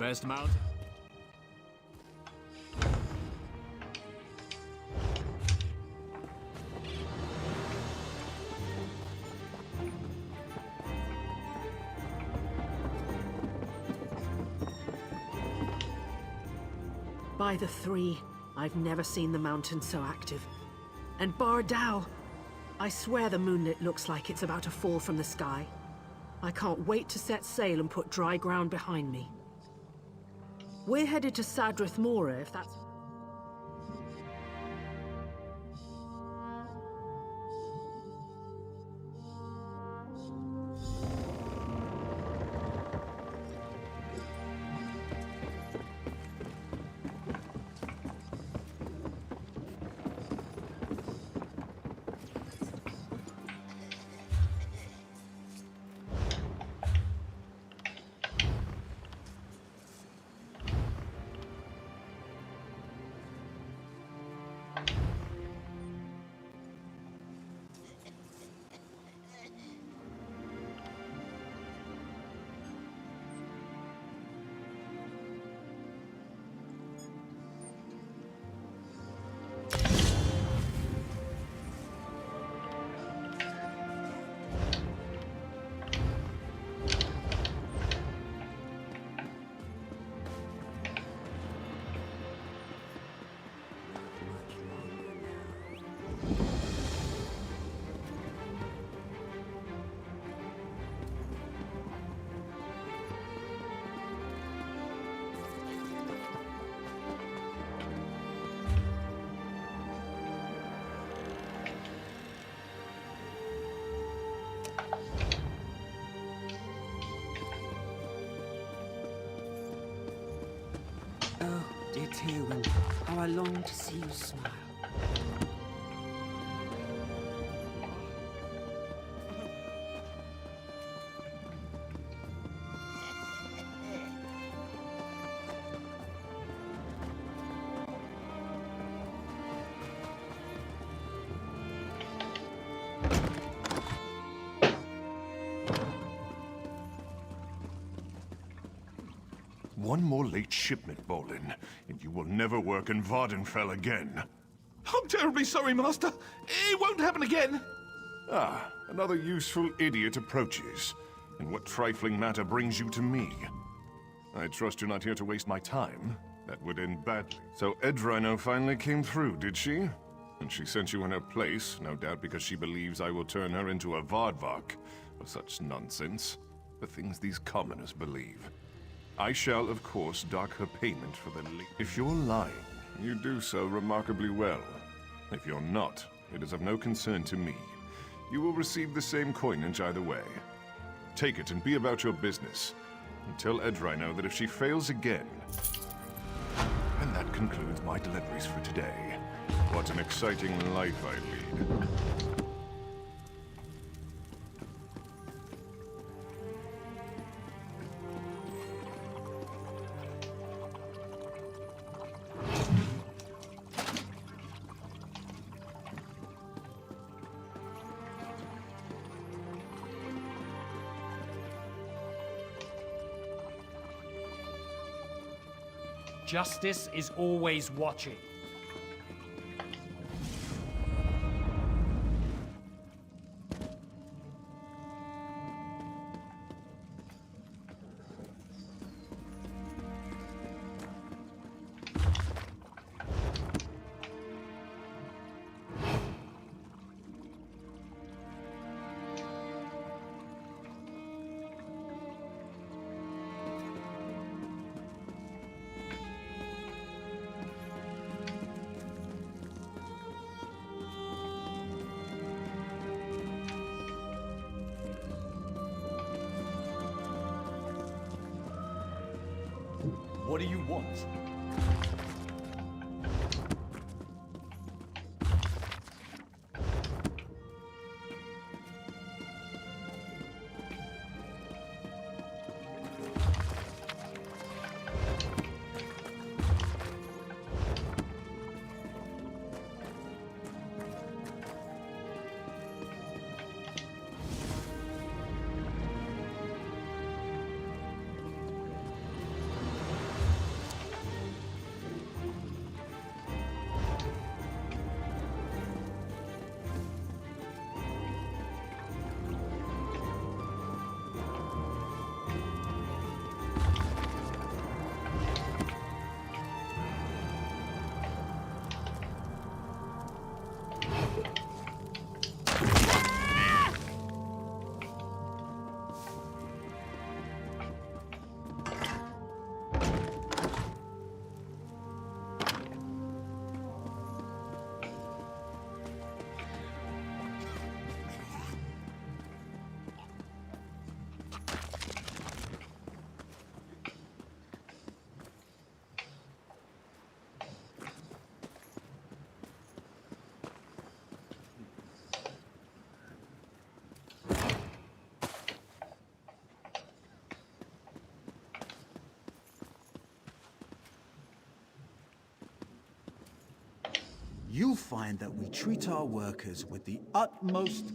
Best mount? By the three, I've never seen the mountain so active. And Bar Dow, I swear the moonlit looks like it's about to fall from the sky. I can't wait to set sail and put dry ground behind me. We're headed to Sadrith Mora, if that's... Oh, dear Tywin, how I long to see you smile. One more late shipment, Bolin, and you will never work in Vardenfell again. I'm terribly sorry, Master. It won't happen again. Ah, another useful idiot approaches. And what trifling matter brings you to me? I trust you're not here to waste my time. That would end badly. So Edrino finally came through, did she? And she sent you in her place, no doubt because she believes I will turn her into a Vardvark. Or such nonsense. The things these commoners believe. I shall, of course, dock her payment for the If you're lying, you do so remarkably well. If you're not, it is of no concern to me. You will receive the same coinage either way. Take it and be about your business. And tell Edrino that if she fails again... And that concludes my deliveries for today. What an exciting life I lead. Justice is always watching. What do you want? you'll find that we treat our workers with the utmost...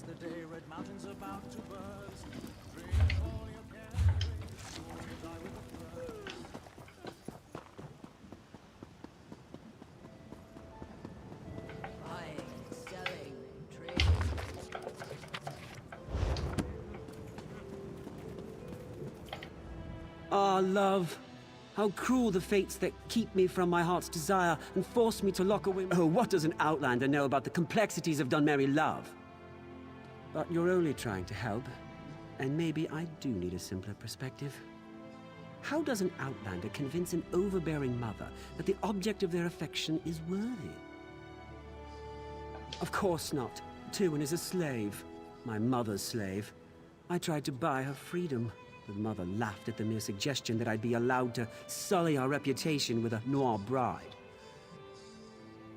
The day Red Mountain's about to burst. Drink all you can, or you die with the thirst. Buying, selling, trading. Ah, love. How cruel the fates that keep me from my heart's desire and force me to lock away... Oh, what does an outlander know about the complexities of Dunmerry love? But you're only trying to help, and maybe I do need a simpler perspective. How does an outlander convince an overbearing mother that the object of their affection is worthy? Of course not. Tywin is a slave. My mother's slave. I tried to buy her freedom, but mother laughed at the mere suggestion that I'd be allowed to sully our reputation with a noir bride.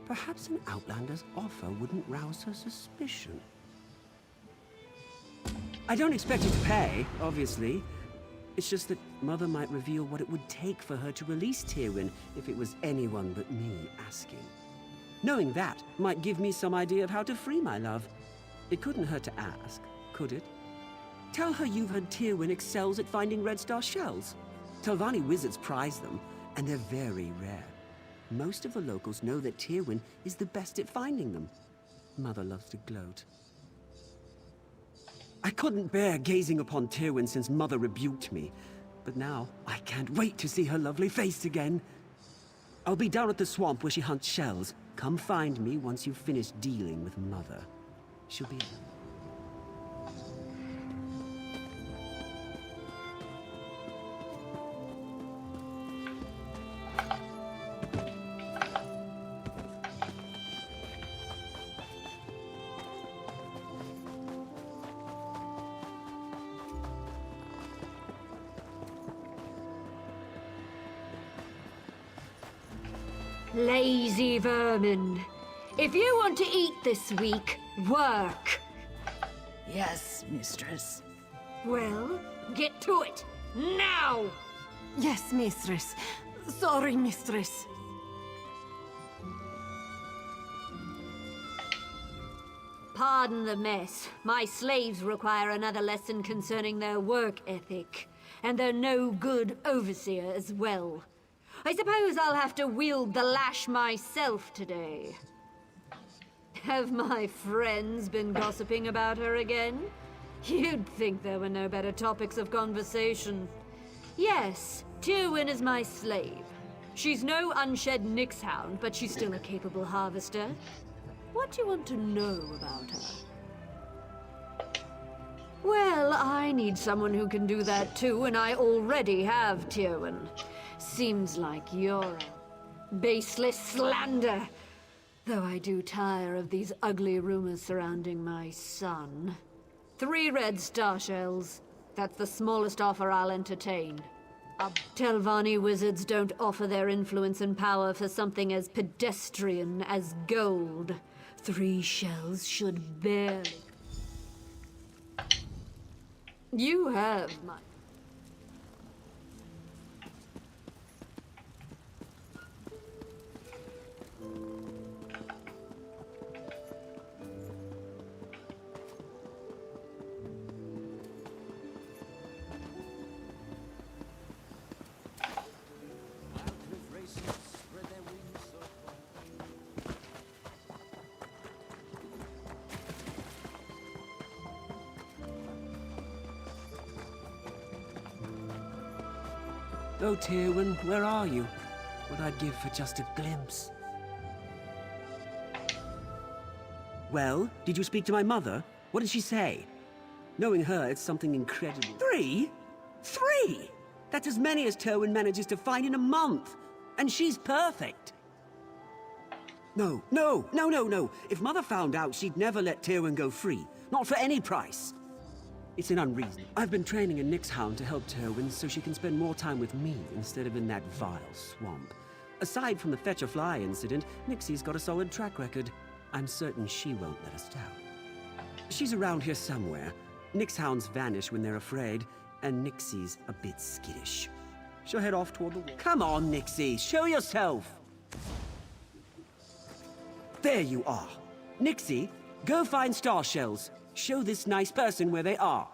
Perhaps an outlander's offer wouldn't rouse her suspicion. I don't expect you to pay, obviously. It's just that Mother might reveal what it would take for her to release Tywin if it was anyone but me asking. Knowing that might give me some idea of how to free my love. It couldn't hurt to ask, could it? Tell her you've heard Tywin excels at finding Red Star shells. Telvanni wizards prize them, and they're very rare. Most of the locals know that Tywin is the best at finding them. Mother loves to gloat. I couldn't bear gazing upon Tywin since Mother rebuked me. But now, I can't wait to see her lovely face again. I'll be down at the swamp where she hunts shells. Come find me once you've finished dealing with Mother. She'll be... Lazy vermin. If you want to eat this week, work. Yes, mistress. Well, get to it. Now! Yes, mistress. Sorry, mistress. Pardon the mess. My slaves require another lesson concerning their work ethic. And they're no good overseer as well. I suppose I'll have to wield the lash myself today. Have my friends been gossiping about her again? You'd think there were no better topics of conversation. Yes, Tywin is my slave. She's no unshed Nixhound, but she's still a capable harvester. What do you want to know about her? Well, I need someone who can do that too, and I already have Tywin. Seems like you're a baseless slander. Though I do tire of these ugly rumors surrounding my son. 3 red star shells. That's the smallest offer I'll entertain. Telvanni wizards don't offer their influence and power for something as pedestrian as gold. 3 shells should barely... You have my... Oh, Tywin, where are you? What I'd give for just a glimpse. Well, did you speak to my mother? What did she say? Knowing her, it's something incredible. 3? 3? That's as many as Tywin manages to find in a month. And she's perfect. No. If Mother found out, she'd never let Tywin go free. Not for any price. It's an unreason. I've been training a Nyx hound to help Tywin so she can spend more time with me instead of in that vile swamp. Aside from the Fetch a Fly incident, Nixie's got a solid track record. I'm certain she won't let us down. She's around here somewhere. Nyx hounds vanish when they're afraid, and Nixie's a bit skittish. She'll head off toward the wall. Come on, Nixie, show yourself! There you are. Nixie, go find star shells. Show this nice person where they are.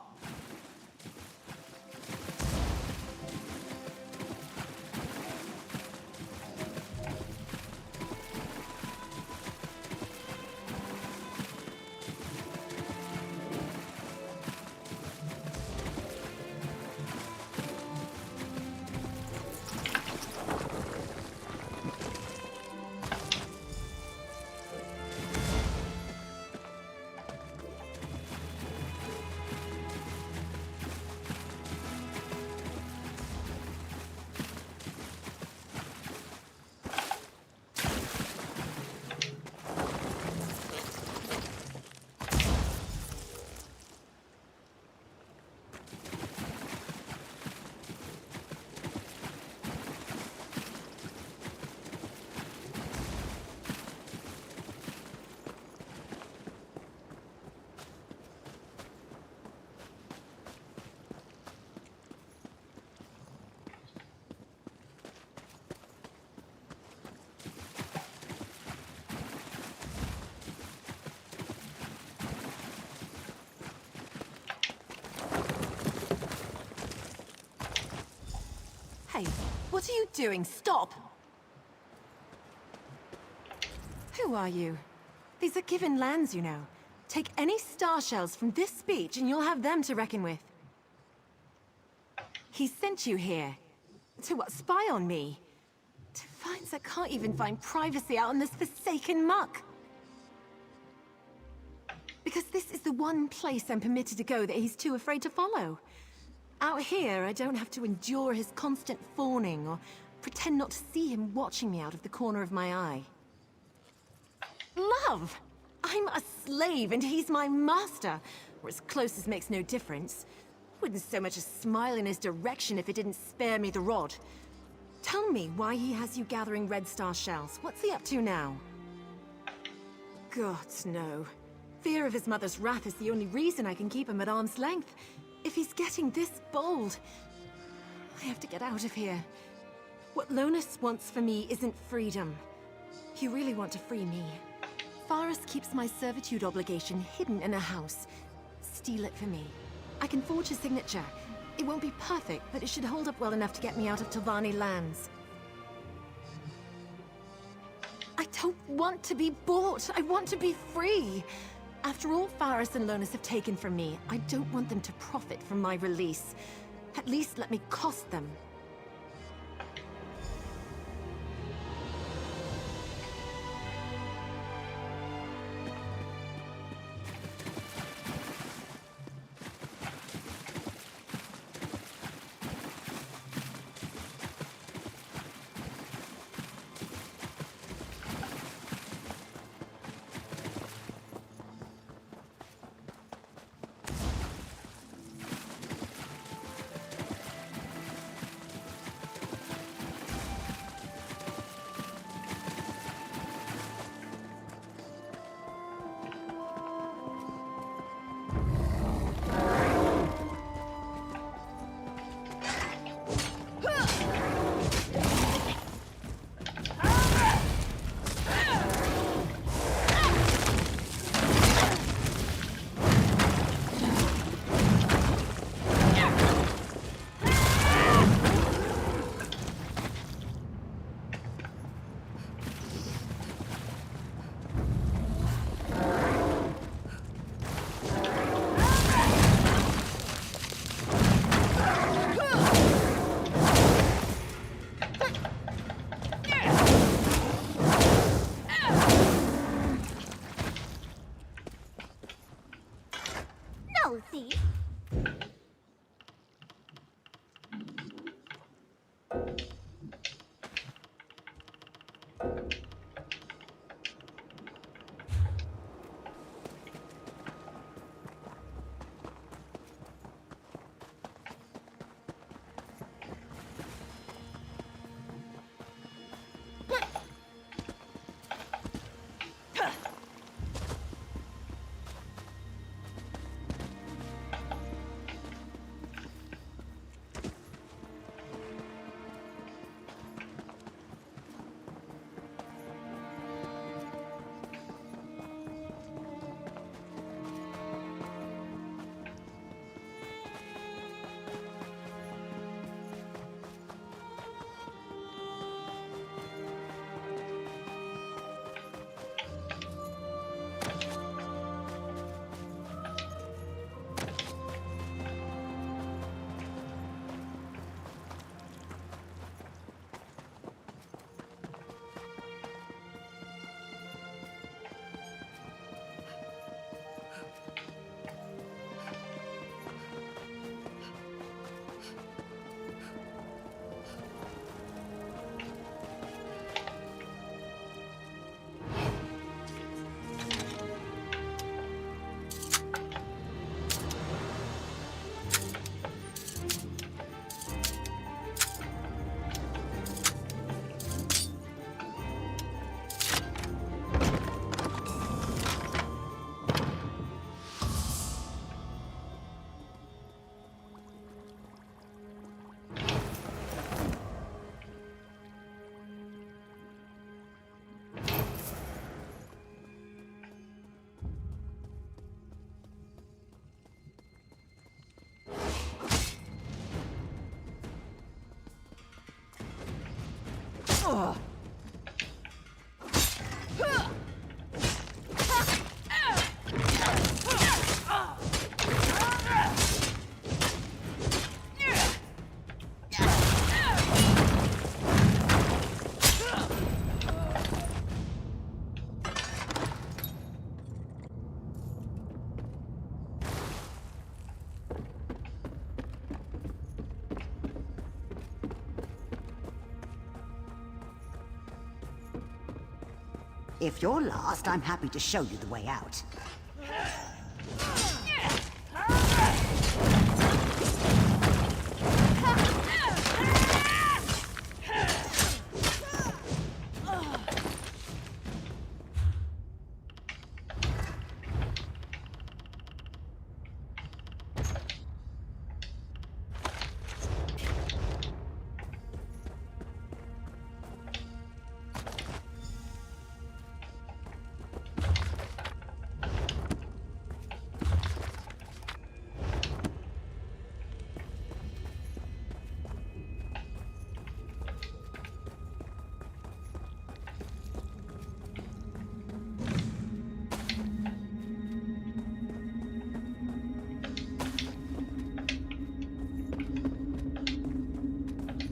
Hey, what are you doing? Stop! Who are you? These are given lands, you know. Take any star shells from this beach and you'll have them to reckon with. He sent you here. To what, spy on me? To finds that can't even find privacy out in this forsaken muck. Because this is the one place I'm permitted to go that he's too afraid to follow. Out here, I don't have to endure his constant fawning or pretend not to see him watching me out of the corner of my eye. Love! I'm a slave and he's my master, or as close as makes no difference. Wouldn't so much as smile in his direction if it didn't spare me the rod. Tell me why he has you gathering red star shells. What's he up to now? Gods, no. Fear of his mother's wrath is the only reason I can keep him at arm's length. If he's getting this bold, I have to get out of here. What Lonus wants for me isn't freedom. You really want to free me. Faris keeps my servitude obligation hidden in a house. Steal it for me. I can forge a signature. It won't be perfect, but it should hold up well enough to get me out of Telvanni lands. I don't want to be bought. I want to be free. After all Faris and Lonus have taken from me, I don't want them to profit from my release. At least let me cost them. If you're lost, I'm happy to show you the way out.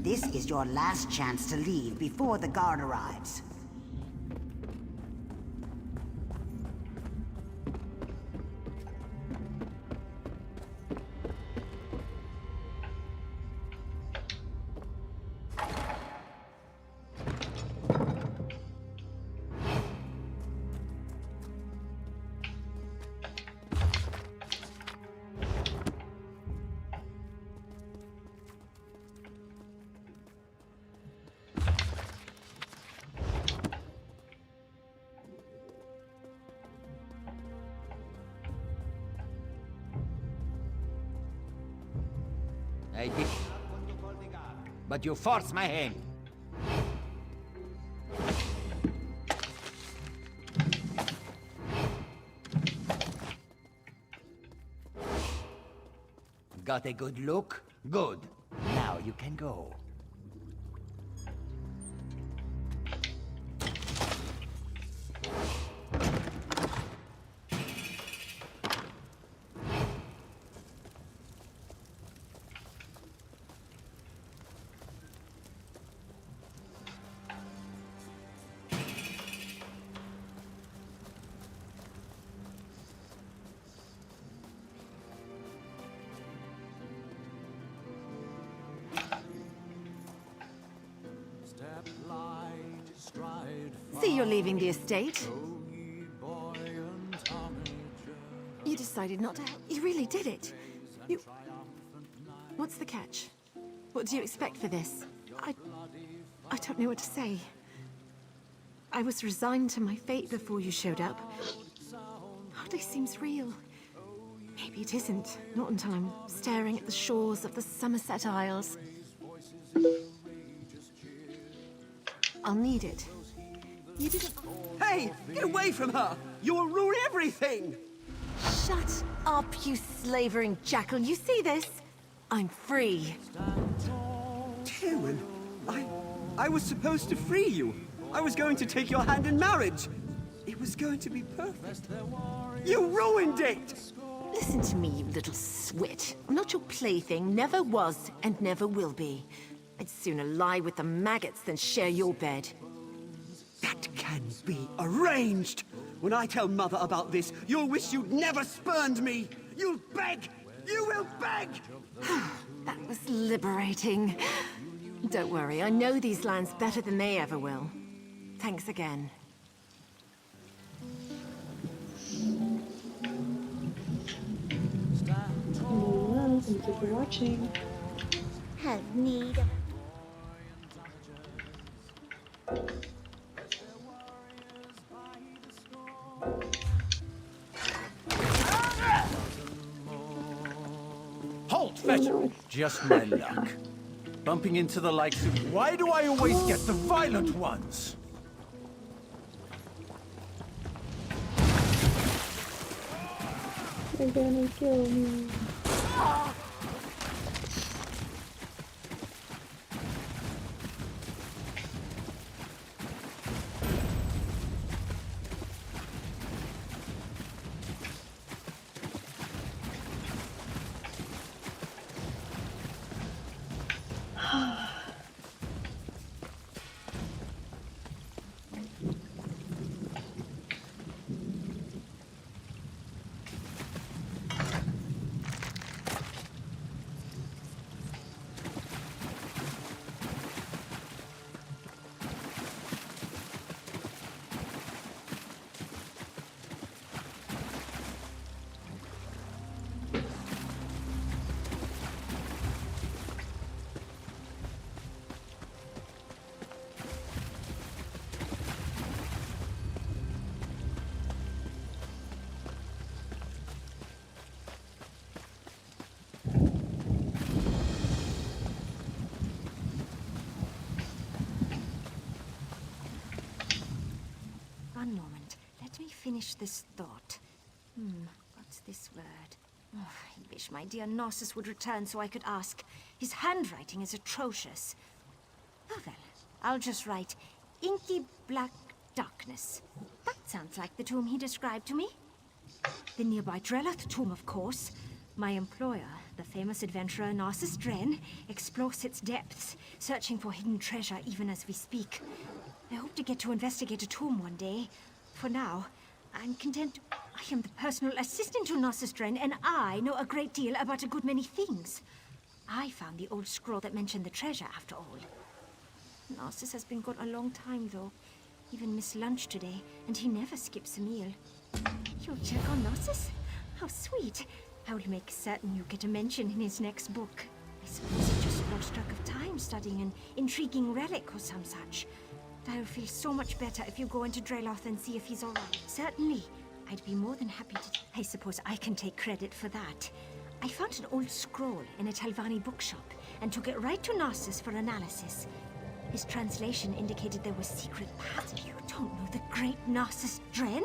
This is your last chance to leave before the guard arrives. I did. But you forced my hand. Got a good look? Good. Now you can go. See, you're leaving the estate. You decided not to help. You really did it. You... What's the catch? What do you expect for this? I don't know what to say. I was resigned to my fate before you showed up. Hardly seems real. Maybe it isn't. Not until I'm staring at the shores of the Somerset Isles. I'll need it. You didn't... Hey! Get away from her! You'll ruin everything! Shut up, you slavering jackal. You see this? I'm free. Tywin, I was supposed to free you. I was going to take your hand in marriage. It was going to be perfect. You ruined it! Listen to me, you little swit. I'm not your plaything, never was and never will be. I'd sooner lie with the maggots than share your bed. That can be arranged. When I tell Mother about this, you'll wish you'd never spurned me. You'll beg! You will beg! That was liberating. Don't worry, I know these lands better than they ever will. Thanks again. Thank you for watching. Have need of... Halt, fetcher! Just my luck. Bumping into the likes of... Why do I always get the violent ones? They're gonna kill me. One moment. Let me finish this thought. What's this word? Oh, I wish my dear Narcissus would return so I could ask. His handwriting is atrocious. Oh well, I'll just write inky black darkness. That sounds like the tomb he described to me. The nearby Drelloth tomb, of course. My employer, the famous adventurer Narcissus Dren, explores its depths, searching for hidden treasure even as we speak. I hope to get to investigate a tomb one day. For now, I'm content. I am the personal assistant to Narcissus Dren, and I know a great deal about a good many things. I found the old scroll that mentioned the treasure, after all. Narcissus has been gone a long time, though. Even missed lunch today, and he never skips a meal. You'll check on Narcissus? How sweet. I will make certain you get a mention in his next book. I suppose he just lost track of time studying an intriguing relic or some such. I'll feel so much better if you go into Drelloth and see if he's all right. Certainly. I'd be more than happy to... I suppose I can take credit for that. I found an old scroll in a Talvani bookshop and took it right to Narcissus for analysis. His translation indicated there were secret paths. You don't know the great Narcissus Dren?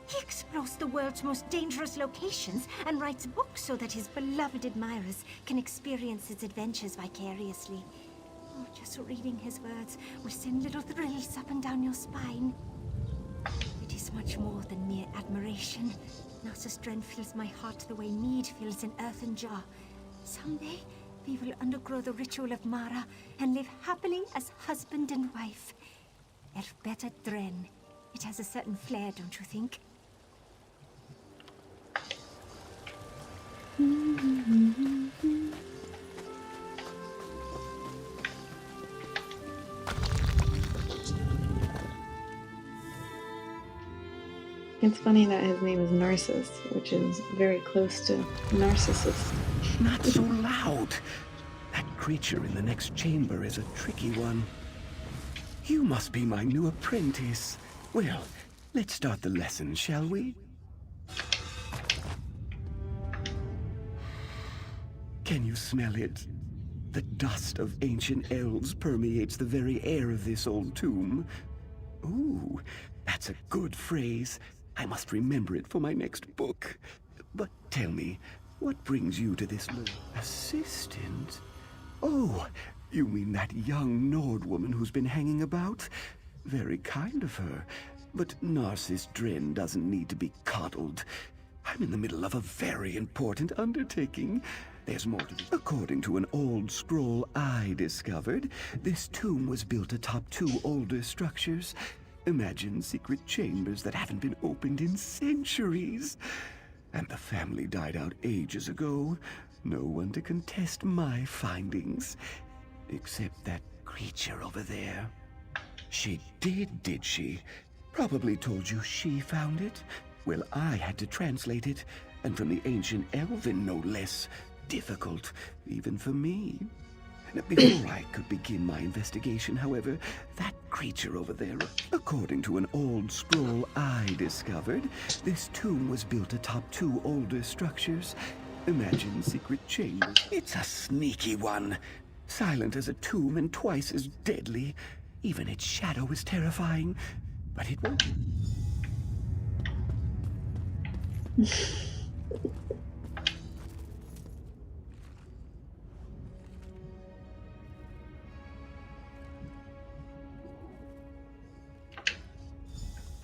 He explores the world's most dangerous locations and writes books so that his beloved admirers can experience his adventures vicariously. Oh, just reading his words will send little thrills up and down your spine. It is much more than mere admiration. Narcissus Dren fills my heart the way mead fills an earthen jar. Someday, we will undergo the ritual of Mara and live happily as husband and wife. Elfbeta Dren. It has a certain flair, don't you think? It's funny that his name is Narcissus, which is very close to Narcissus. Not so loud. That creature in the next chamber is a tricky one. You must be my new apprentice. Well, let's start the lesson, shall we? Can you smell it? The dust of ancient elves permeates the very air of this old tomb. Ooh, that's a good phrase. I must remember it for my next book. But tell me, what brings you to this assistant? Oh, you mean that young Nord woman who's been hanging about? Very kind of her. But Narcissus Dren doesn't need to be coddled. I'm in the middle of a very important undertaking. There's more to this. According to an old scroll I discovered, this tomb was built atop two older structures. Imagine secret chambers that haven't been opened in centuries. And the family died out ages ago. No one to contest my findings. Except that creature over there. She did she? Probably told you she found it. Well, I had to translate it, and from the ancient Elven, no less. Difficult, even for me. Before I could begin my investigation, however, that creature over there, according to an old scroll I discovered, this tomb was built atop two older structures. Imagine secret chambers. It's a sneaky one. Silent as a tomb and twice as deadly. Even its shadow is terrifying. But it won't.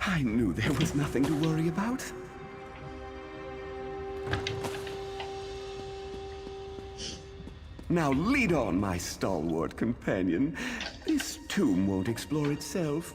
I knew there was nothing to worry about. Now lead on, my stalwart companion. This tomb won't explore itself.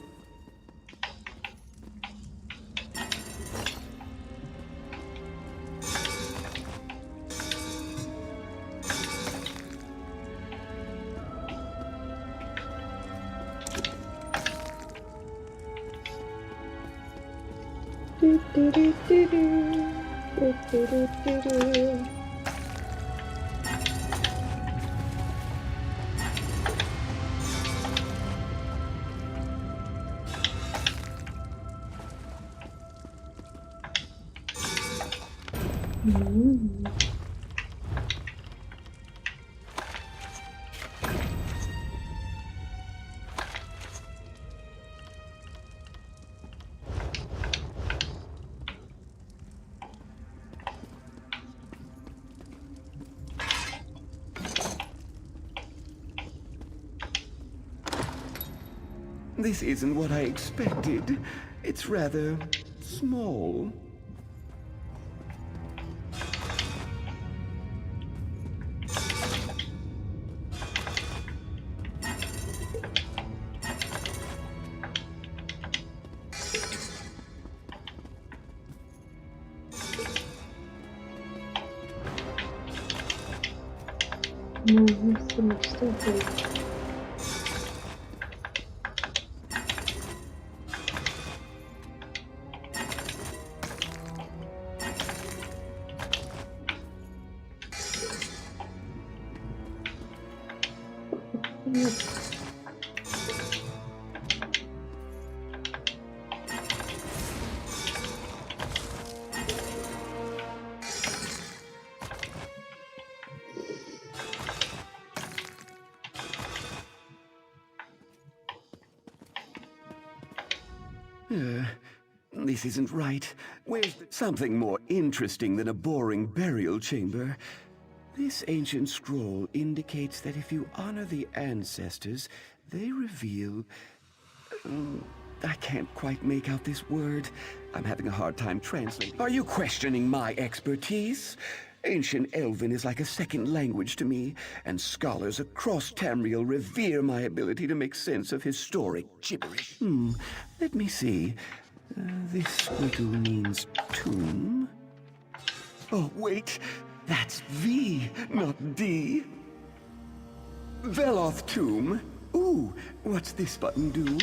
This isn't what I expected. It's rather small. No, there's so much stuff here. This isn't right. Where's something more interesting than a boring burial chamber? This ancient scroll indicates that if you honor the ancestors, they reveal... I can't quite make out this word. I'm having a hard time translating. Are you questioning my expertise? Ancient Elven is like a second language to me, and scholars across Tamriel revere my ability to make sense of historic gibberish. Let me see. This squiggle means tomb. Oh, wait. That's V, not D. Veloth tomb. Ooh, what's this button do?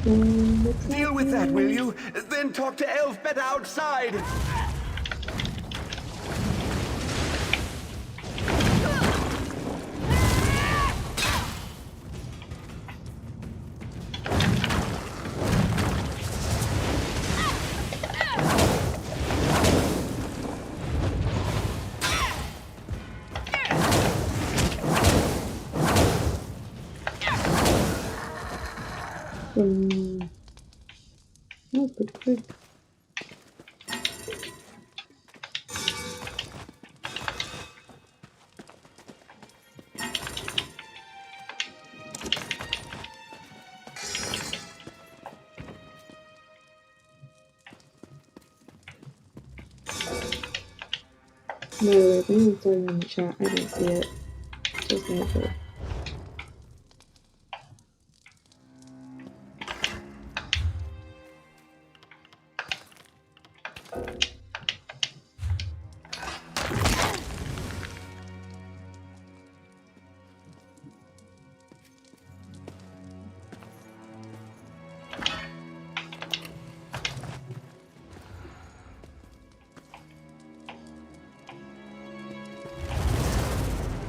Deal with that, will you? Then talk to Elfbet outside! That was pretty quick. By the way, if anyone's talking in the chat, I don't see it. Just a heads up.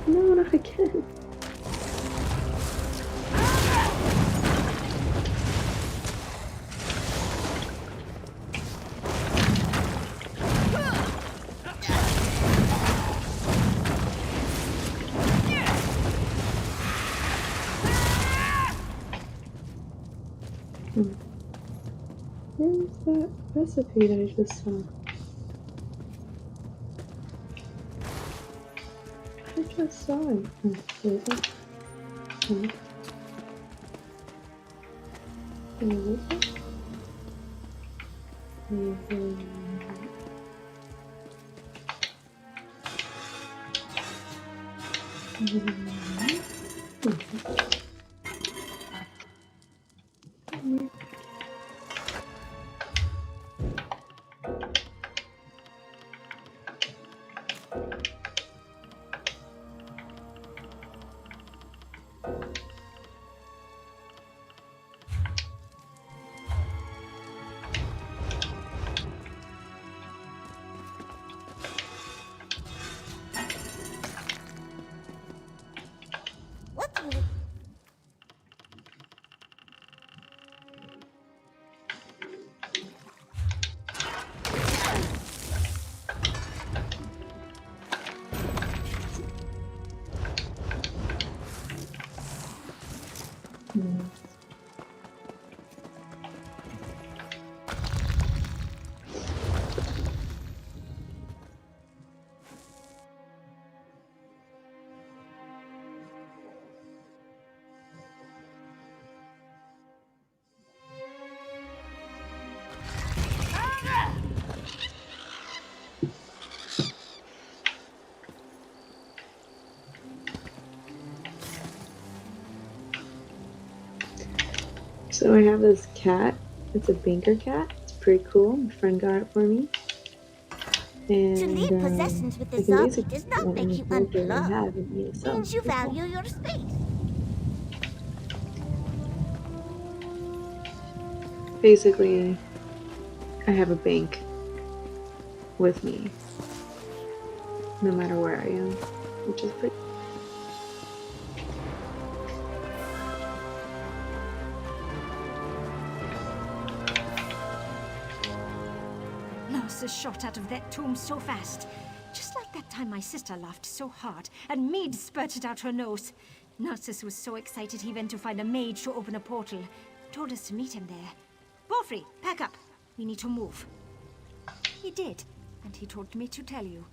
No, not again. Where's that recipe that I just saw? I just saw it. Oh, where is it? Oh. Where is it? So I have this cat. It's a banker cat. It's pretty cool. My friend got it for me. And To leave possessions with the I can zombie basically does not put make any you character I unplugged. have in ESL. Means you Pretty cool. value your space. Basically, I have a bank with me, no matter where I am, which is pretty. Narcissus shot out of that tomb so fast. Just like that time my sister laughed so hard and mead spurted out her nose. Narcissus was so excited he went to find a mage to open a portal. Told us to meet him there. Borfrey, pack up. We need to move. He did, and he told me to tell you.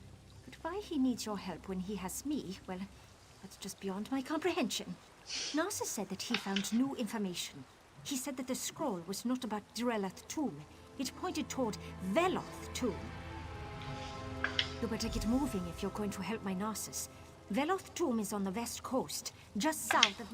But why he needs your help when he has me, well, that's just beyond my comprehension. Narcissus said that he found new information. He said that the scroll was not about Drelath tomb. It pointed toward Veloth tomb. You better get moving if you're going to help my Narcissus. Veloth tomb is on the west coast, just south of...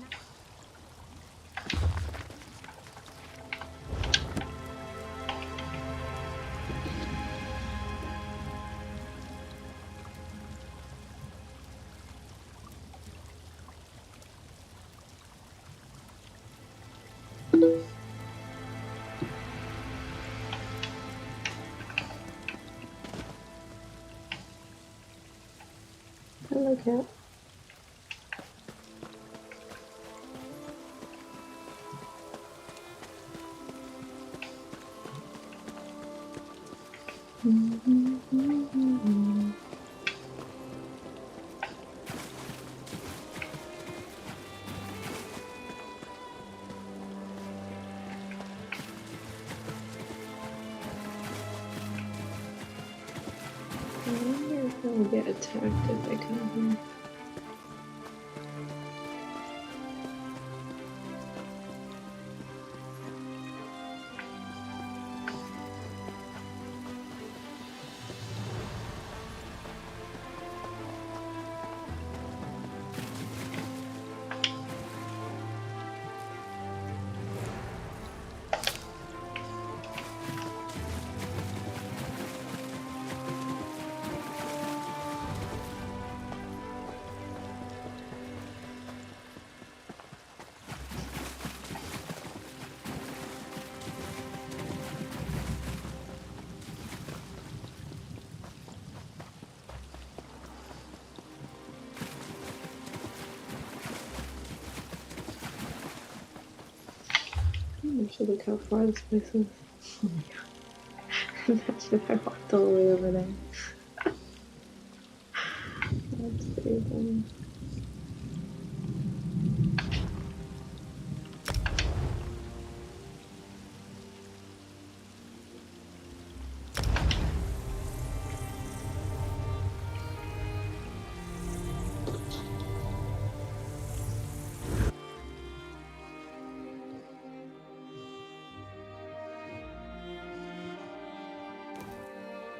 Hello, cat. I wonder if I'll get attacked if I come here. Actually, look how far this place is. Oh my god. Imagine if I walked all the way over there. That's pretty funny.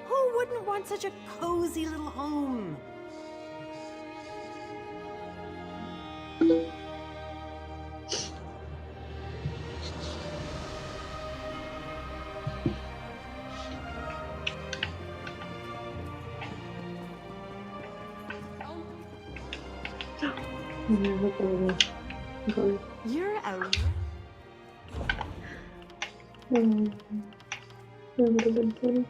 Who wouldn't want such a cozy little home? You're a That would have been funny.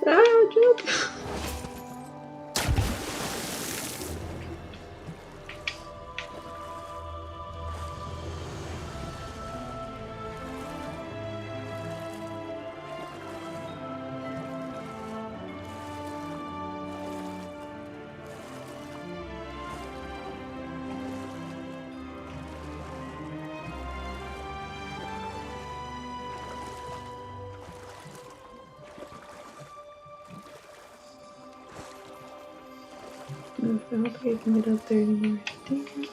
Ah, jump! I don't think I can get up there anymore. Dang it.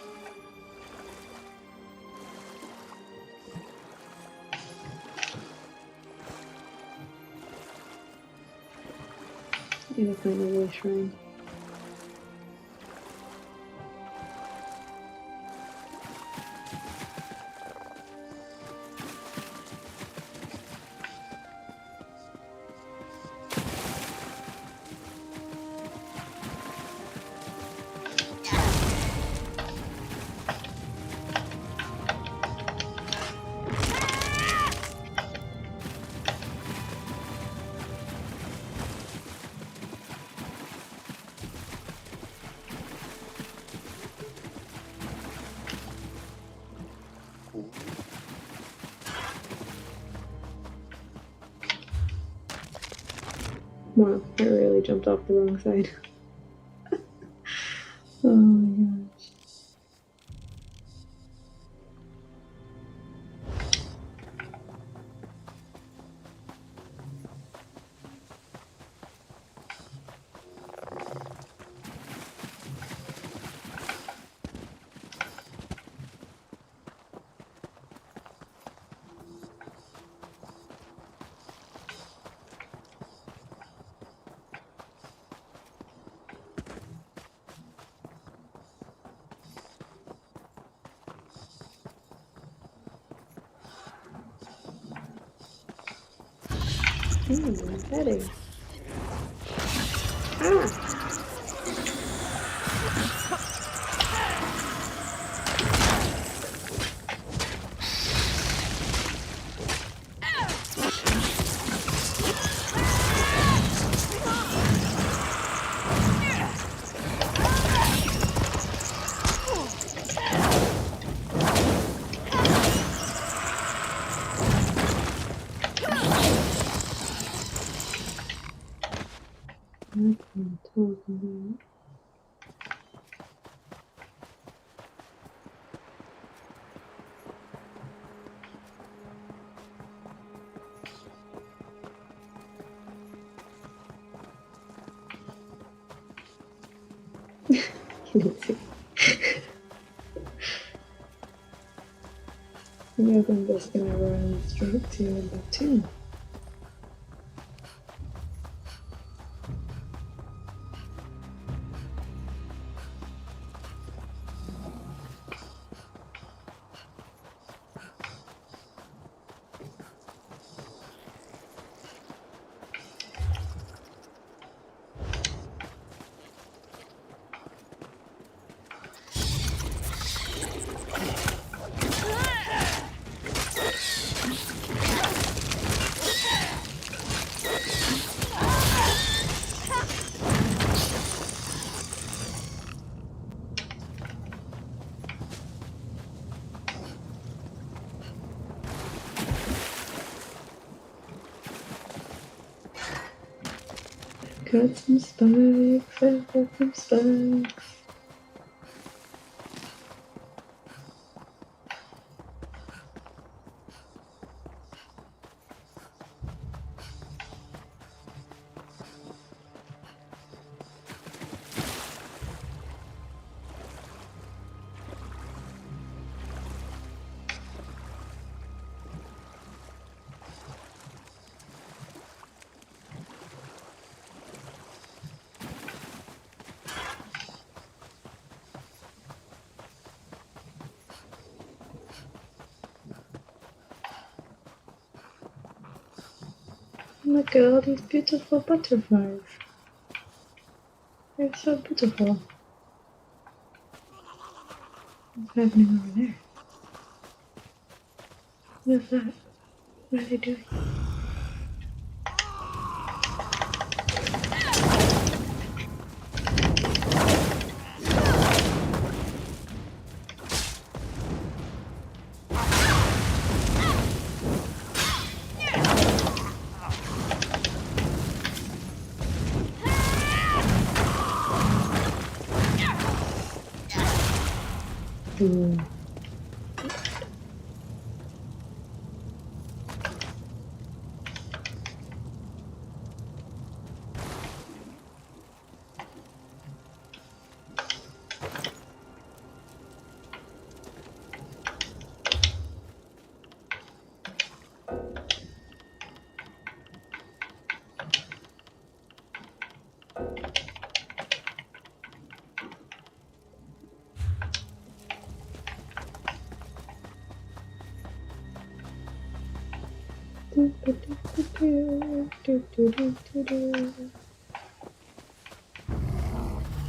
I gotta find a way shrine. Wow, I really jumped off the wrong side. Oh my gosh. Heading. Ah! I guess I'm just gonna run straight to the tomb. Got some spikes, I got some spikes. Look at all these beautiful butterflies. They're so beautiful. What's happening over there? What is that? What are they doing?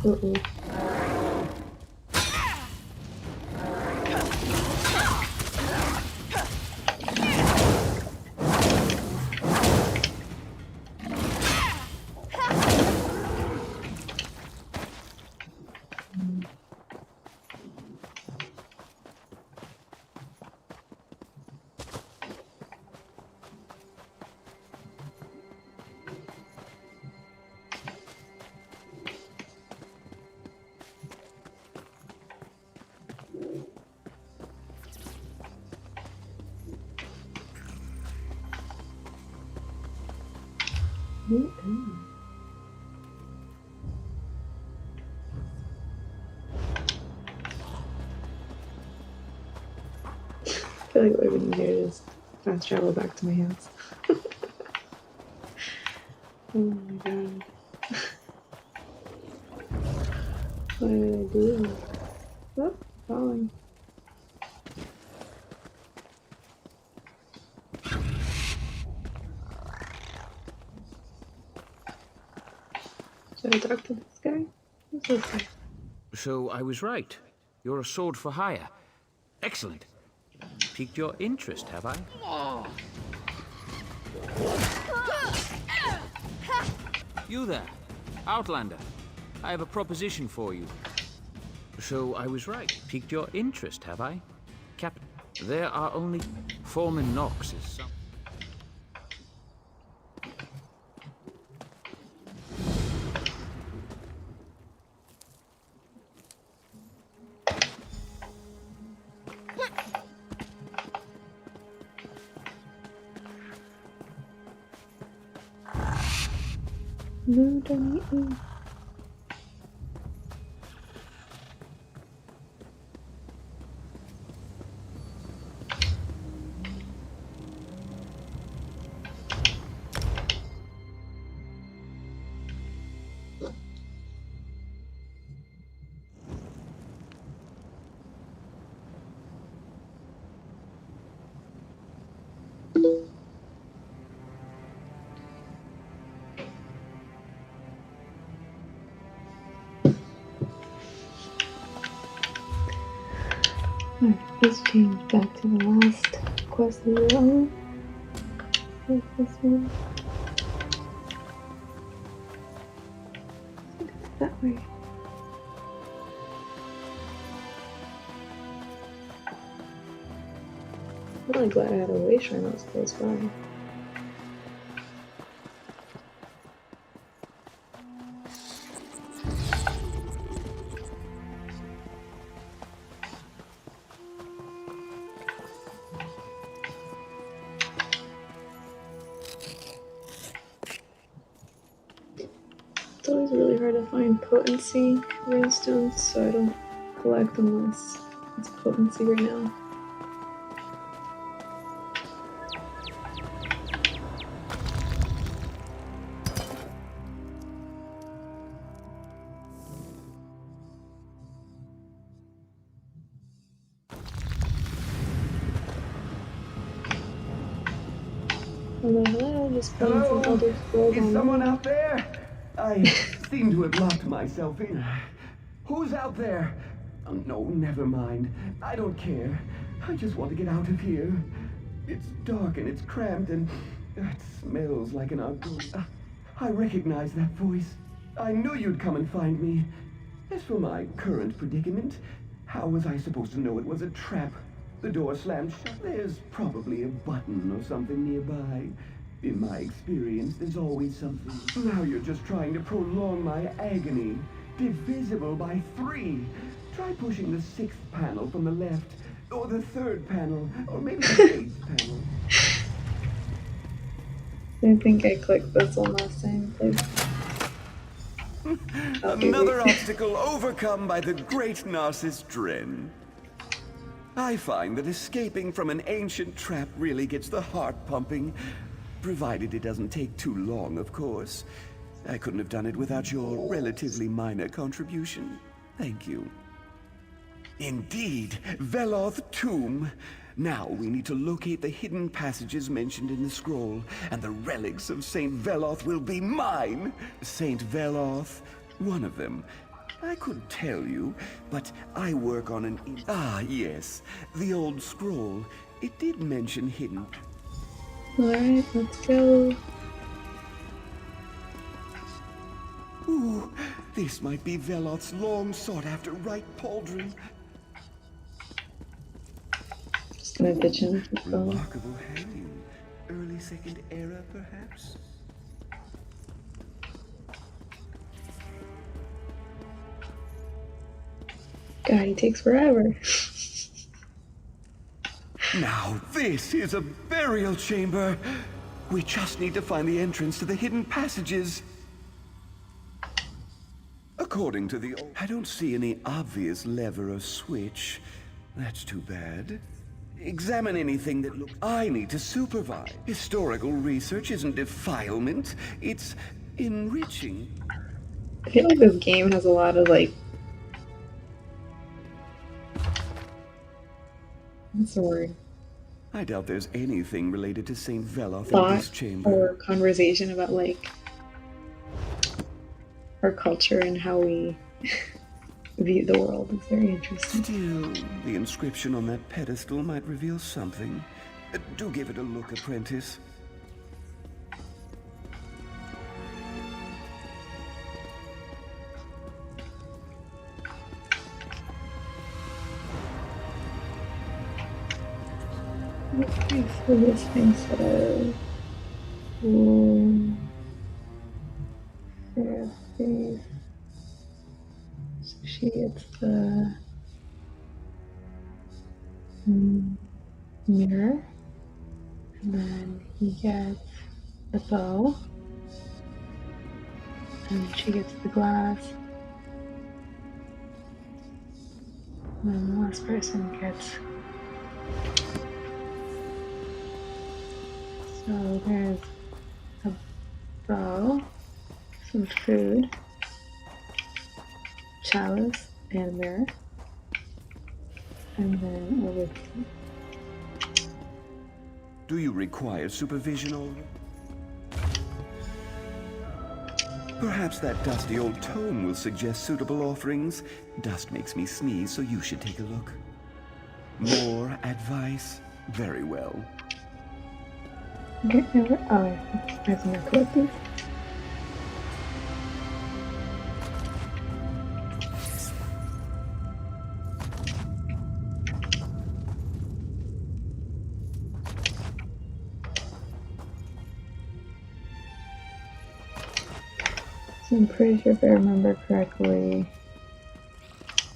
Uh-oh. I feel like it would have been easier to just fast travel back to my house. Oh my god. What did I do? Oh, falling. Should I talk to this guy? Who's this guy? So I was right. You're a sword for hire. Excellent. Piqued your interest, have I? You there, Outlander. I have a proposition for you. So I was right. Piqued your interest, have I? Captain, there are only... Foreman Knox is some... No, don't eat me. Alright, let's change back to the last quest we were on. What's this one? I think it's that way. I'm really glad I had a way shrine that was close by. It's always really hard to find potency runestones, so I don't collect them unless it's potency right now. Hello, just playing some Elder Scrolls Is Online. someone out there? I seem to have locked myself in. Who's out there? No, never mind. I don't care. I just want to get out of here. It's dark and it's cramped and it smells like an ugly... I recognize that voice. I knew you'd come and find me. As for my current predicament, how was I supposed to know it was a trap? The door slammed shut. There's probably a button or something nearby. In my experience, there's always something. Now you're just trying to prolong my agony. Divisible by 3. Try pushing the 6th panel from the left, or the 3rd panel, or maybe the 8th panel. I think I clicked this one last time, please. Another obstacle overcome by the great Narcissus Dren. I find that escaping from an ancient trap really gets the heart pumping, provided it doesn't take too long, of course. I couldn't have done it without your relatively minor contribution. Thank you. Indeed, Veloth Tomb. Now we need to locate the hidden passages mentioned in the scroll, and the relics of Saint Veloth will be mine. Saint Veloth, one of them. I could tell you, but I work on an... Ah, yes, the old scroll. It did mention hidden... Alright, let's go. Ooh, this might be Veloth's long sought-after right pauldron. Just gonna ditch him. Remarkable hanging. Early 2nd era, perhaps? God, he takes forever. Now this is a burial chamber. We just need to find the entrance to the hidden passages. According to the... I don't see any obvious lever or switch. That's too bad. Examine anything that looks... I need to supervise. Historical research isn't defilement. It's enriching. I feel like this game has a lot of like... What's the word? I doubt there's anything related to St. Veloth in Thought this chamber. or conversation about like our culture and how we view the world. It's very interesting. Still, the inscription on that pedestal might reveal something. Do give it a look, apprentice. Okay, so this thing says so she gets the mirror, and then he gets the bow, and she gets the glass, and then the last person gets... So there's a bow, some food, chalice, and a mirror, and then a whiskey. Do you require supervision already? Perhaps that dusty old tome will suggest suitable offerings. Dust makes me sneeze, so you should take a look. More advice? Very well. Okay, never. Oh, there's more collective. So I'm pretty sure if I remember correctly,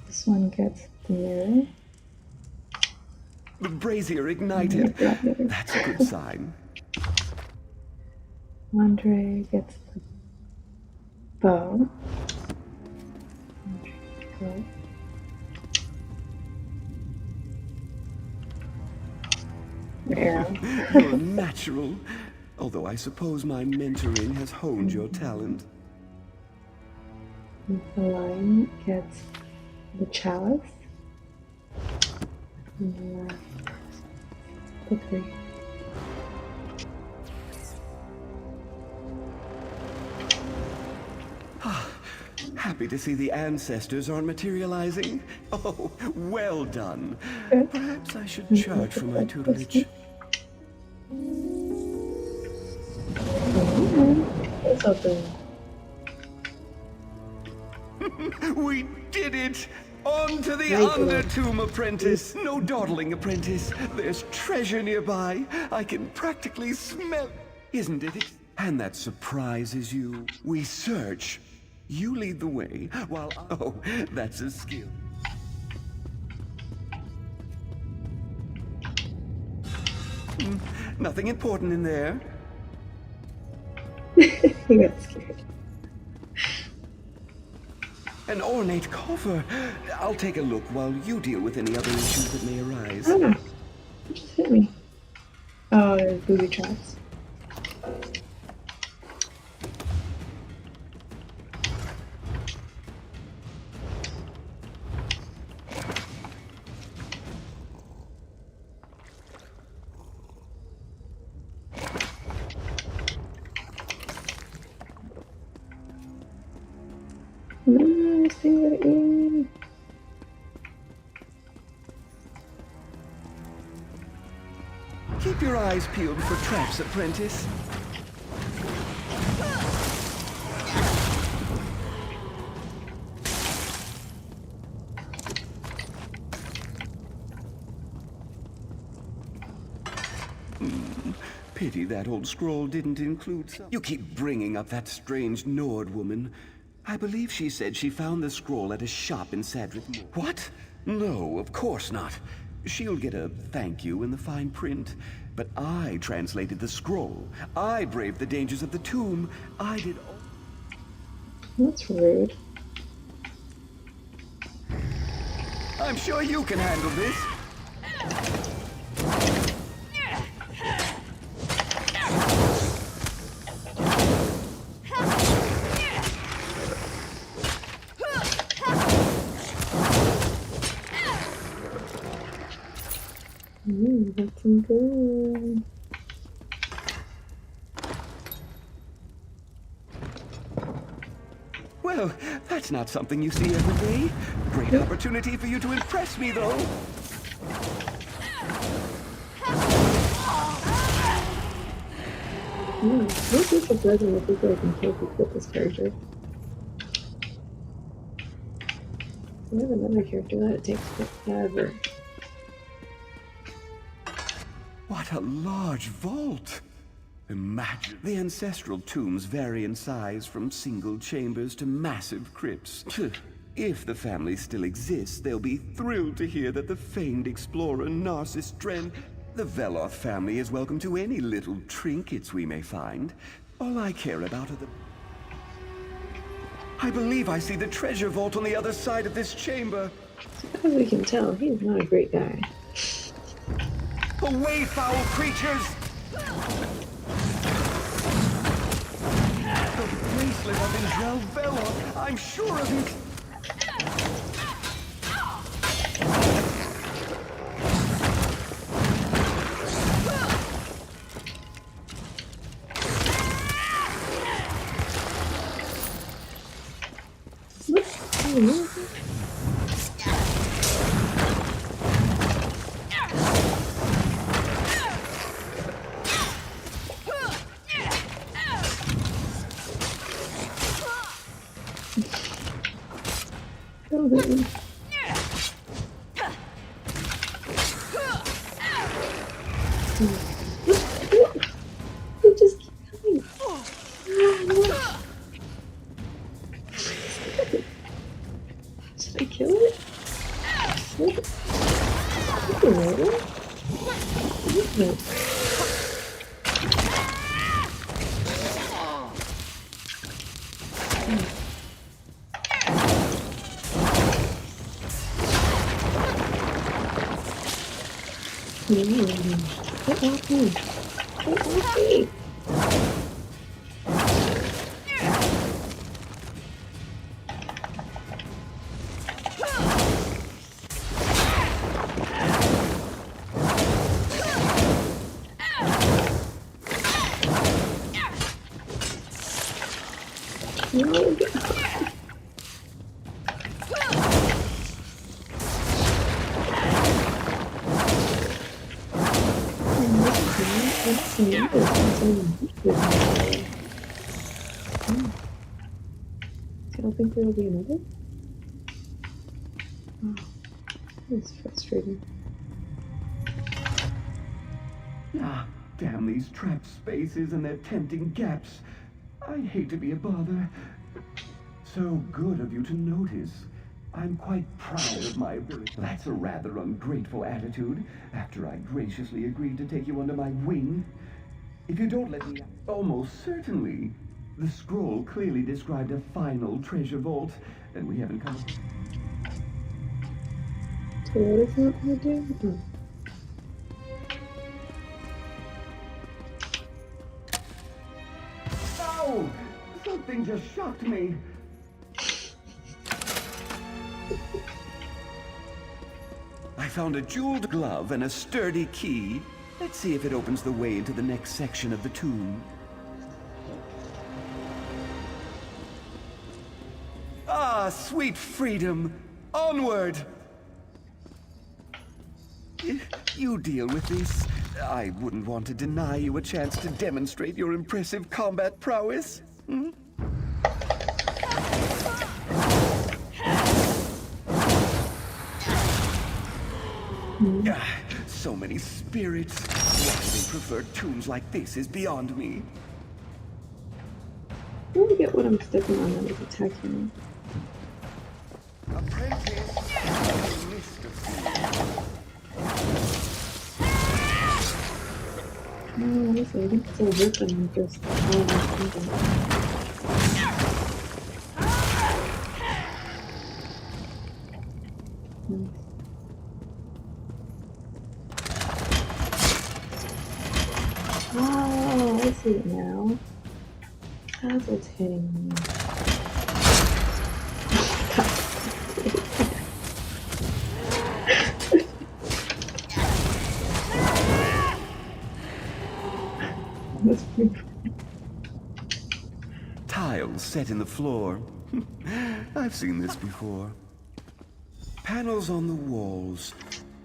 this one gets the mirror. The brazier ignited. That's a good sign. Andre gets the bow. Good. The arrow. You're natural. Although I suppose my mentoring has honed your talent. The lion gets the chalice. And the three. Happy to see the ancestors aren't materializing. Oh, well done. Perhaps I should charge for my tutelage. It's open. We did it! On to the Undertomb, apprentice! No dawdling, apprentice. There's treasure nearby. I can practically smell... Isn't it? And that surprises you. We search. You lead the way, while... Oh, that's a skill. Nothing important in there. He got scared. An ornate coffer. I'll take a look while you deal with any other issues that may arise. Ah, it just hit me. Oh, there's booby traps. No, see what it is. Keep your eyes peeled for traps, apprentice. Pity that old scroll didn't include some... You keep bringing up that strange Nord woman. I believe she said she found the scroll at a shop in Sadrith. What? No, of course not. She'll get a thank you in the fine print, but I translated the scroll. I braved the dangers of the tomb. I did all... That's rude. I'm sure you can handle this. That's some good. Well, that's not something you see every day. Great opportunity for you to impress me, though. This is surprising that people can take with this character. We have another character that it takes forever. What a large vault! Imagine. The ancestral tombs vary in size from single chambers to massive crypts. If the family still exists, they'll be thrilled to hear that the famed explorer Narcissus Dren... The Veloth family is welcome to any little trinkets we may find. All I care about are the... I believe I see the treasure vault on the other side of this chamber. As we can tell, he's not a great guy. Away, foul creatures! The bracelet of Indrel Veloth, I'm sure of it! They just keep coming. Should I kill it? What? Get off me! Get off me! No, get off. I don't think there will be another. Oh, that's frustrating. Ah, damn these trapped spaces and their tempting gaps. I hate to be a bother, but so good of you to notice. I'm quite proud of my ability. That's a rather ungrateful attitude, after I graciously agreed to take you under my wing. If you don't let me... Almost certainly. The scroll clearly described a final treasure vault, and we haven't come... So what is it going to do? Oh! Something just shocked me. I found a jeweled glove and a sturdy key. Let's see if it opens the way into the next section of the tomb. Ah, sweet freedom! Onward! You deal with this. I wouldn't want to deny you a chance to demonstrate your impressive combat prowess. Hmm? So many spirits. Why they prefer tombs like this is beyond me. I don't get what I'm stepping on that is attacking me. Apprentice, No, honestly, I think it's all open just all of us thinking. Oh, I see it now. As it's hitting me. That's pretty funny. Tiles set in the floor. I've seen this before. Panels on the walls.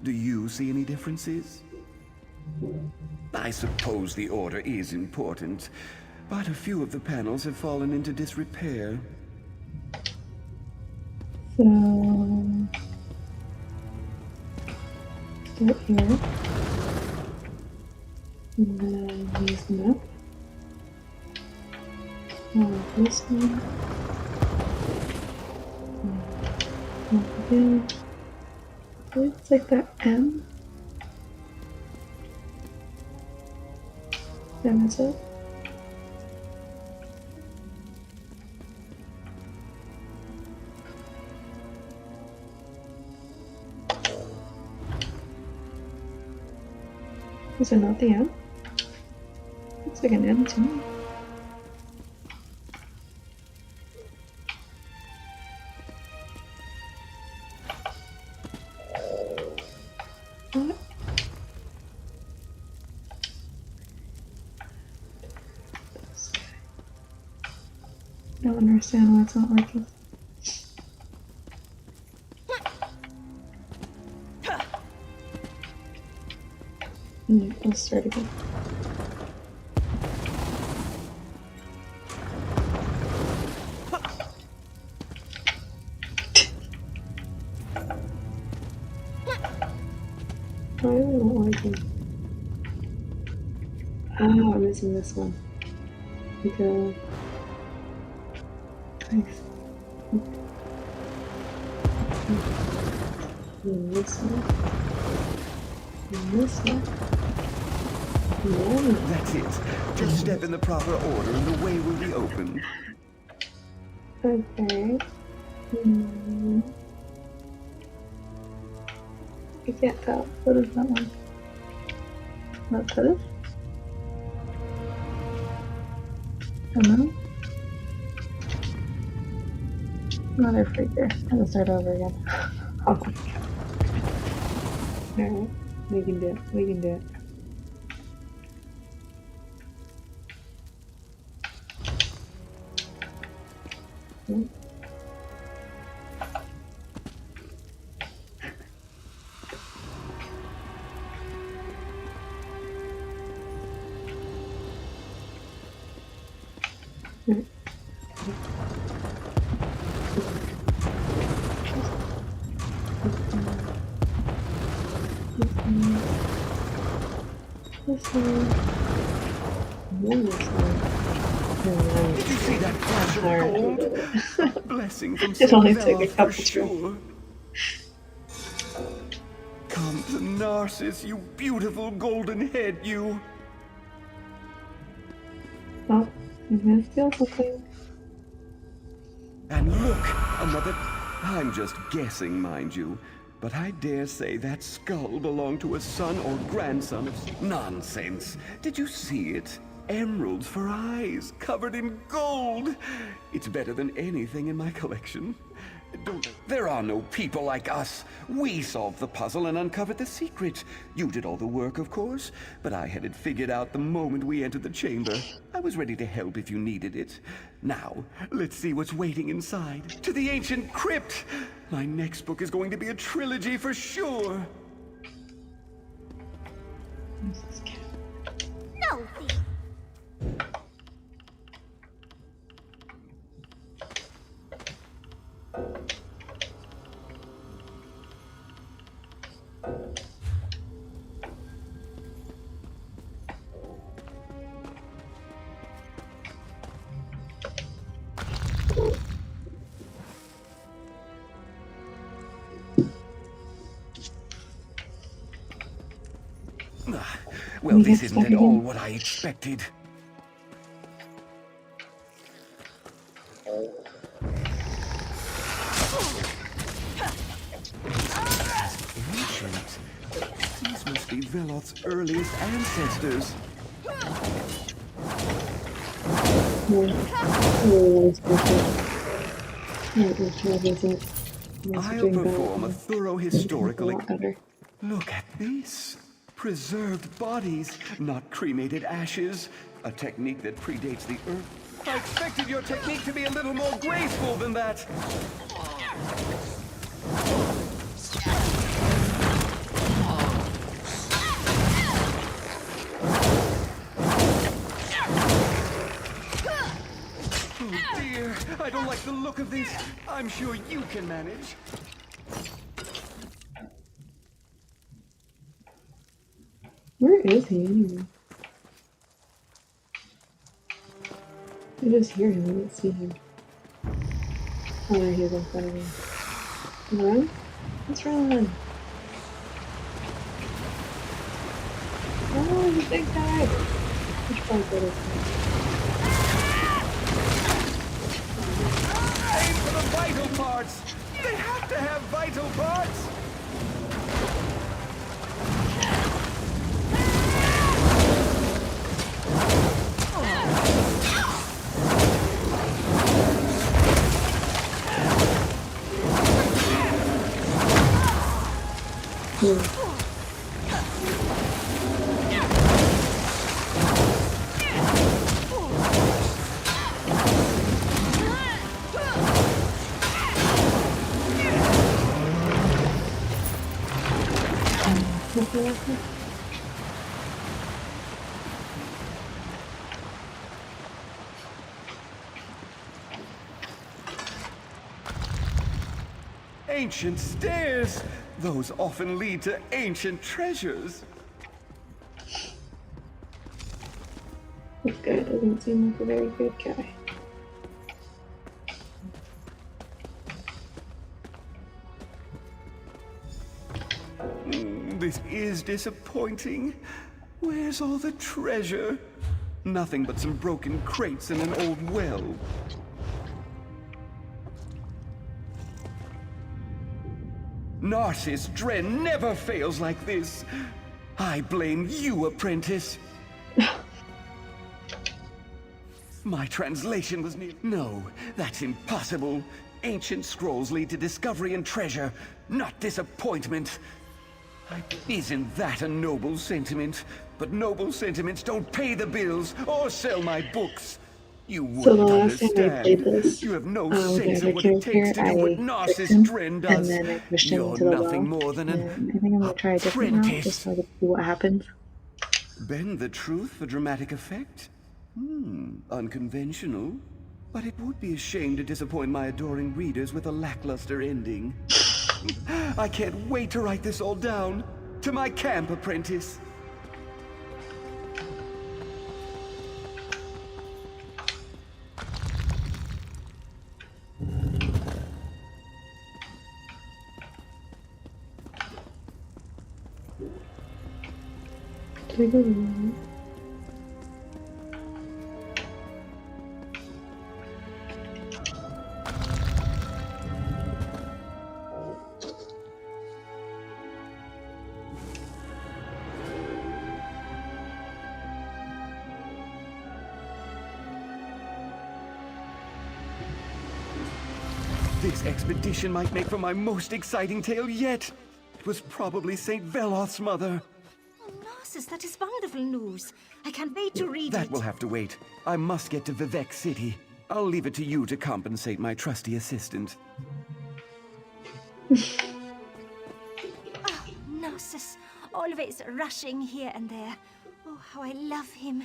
Do you see any differences? I suppose the order is important, but a few of the panels have fallen into disrepair. So, start here. And then use the map. This one. Again. I believe it's like that M. And that's it. Is it not the M? Looks like an M to me. What? I don't understand why it's not working. Let's start again. Why are they not working? Oh, I'm missing this one. Because thanks. And this one. And this one. Yeah. That's it. Just step in the proper order and the way will be open. Okay. I can't tell. What is that one? What's this? I don't know. Mother freaker. I'm gonna start over again. Oh my god. Alright. We can do it. We can do it. Did you see that flash of gold? A blessing from It only took a Silvella couple for sure. Come to Narcissus, you beautiful golden head, you. Oh, I'm gonna steal something. And look, another... I'm just guessing, mind you. But I dare say that skull belonged to a son or grandson of... Nonsense! Did you see it? Emeralds for eyes, covered in gold! It's better than anything in my collection. There are no people like us. We solved the puzzle and uncovered the secret. You did all the work, of course, but I had it figured out the moment we entered the chamber. I was ready to help if you needed it. Now, let's see what's waiting inside. To the ancient crypt! My next book is going to be a trilogy for sure. No thief. Well, We this get isn't stuck at all again. what I expected. Ancient. These must be Veloth's earliest ancestors. I'll perform a thorough historical. Look at this. Preserved bodies, not cremated ashes. A technique that predates the Earth. I expected your technique to be a little more graceful than that. Oh dear, I don't like the look of this. I'm sure you can manage. Where is he anyway? I just hear him, I don't see him. Oh, there he is in front of me. Run? Let's run! Oh, the big guy! Which part is it? Aim for the vital parts! They have to have vital parts! Ancient stairs! Those often lead to ancient treasures. This guy doesn't seem like a very good guy. This is disappointing. Where's all the treasure? Nothing but some broken crates and an old well. Narcissus Dren never fails like this. I blame you, apprentice. My translation was near. No, that's impossible. Ancient scrolls lead to discovery and treasure, not disappointment. Isn't that a noble sentiment? But noble sentiments don't pay the bills or sell my books. You wouldn't So the last time I understand. played this, You have no with sense the of what other it takes character, to do what I tricked Narcissus him, Dren and does. then I pushed him You're into the nothing well. more than And an I think I'm gonna try a different route, apprentice. just so I can see what happens. Bend the truth for dramatic effect? Unconventional. But it would be a shame to disappoint my adoring readers with a lackluster ending. I can't wait to write this all down. To my camp, apprentice. Did I go the wrong way? This expedition might make for my most exciting tale yet. It was probably St. Veloth's mother. Oh, Narcissus, that is wonderful news. I can't wait to read That it. will have to wait. I must get to Vivek City. I'll leave it to you to compensate my trusty assistant. Oh, Narcissus, always rushing here and there. Oh, how I love him.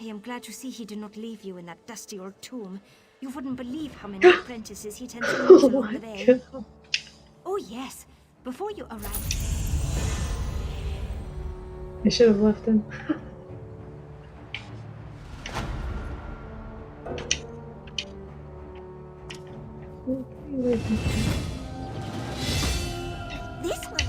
I am glad to see he did not leave you in that dusty old tomb. You wouldn't believe how many apprentices he tends to lose along the way. Oh, yes. Before you arrived. I should have left him. This one.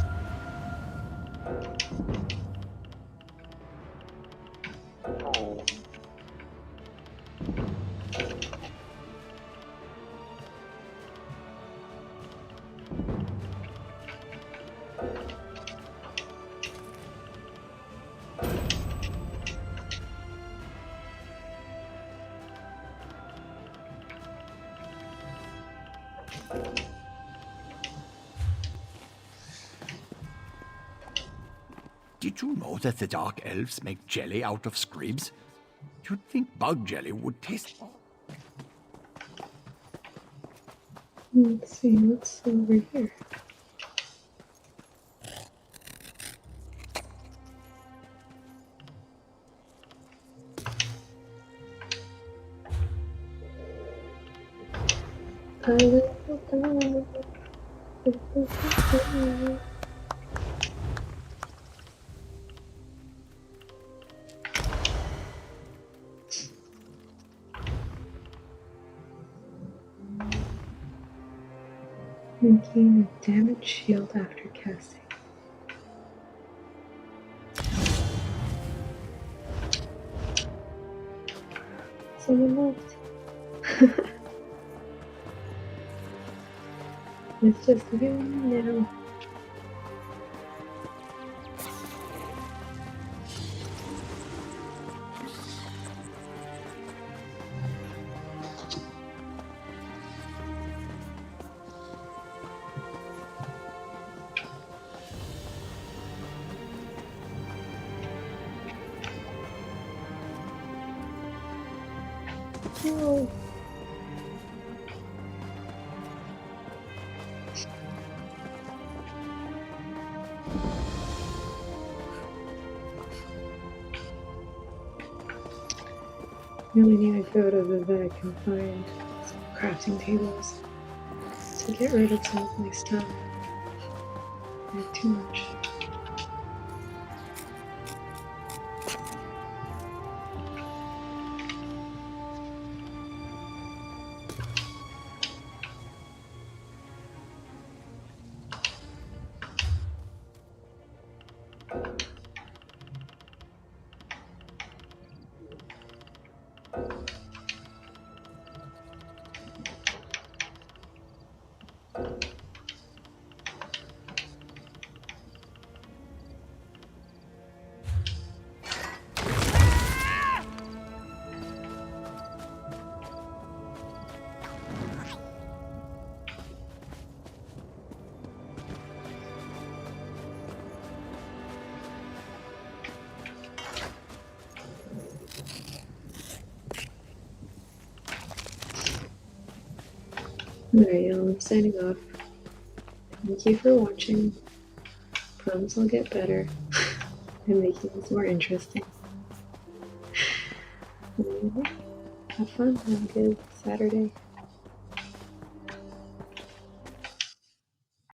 Did you know that the Dark Elves make jelly out of screams? You'd think bug jelly would taste... Let's see, what's over here? Gain a damage shield after casting. Someone left. It's just you now. No. Really need to go to Vivek and find some crafting tables to get rid of some of my stuff. I have too much. Alright, y'all, I'm signing off. Thank you for watching. Promise I'll get better and making this more interesting. Have fun. Have a good Saturday.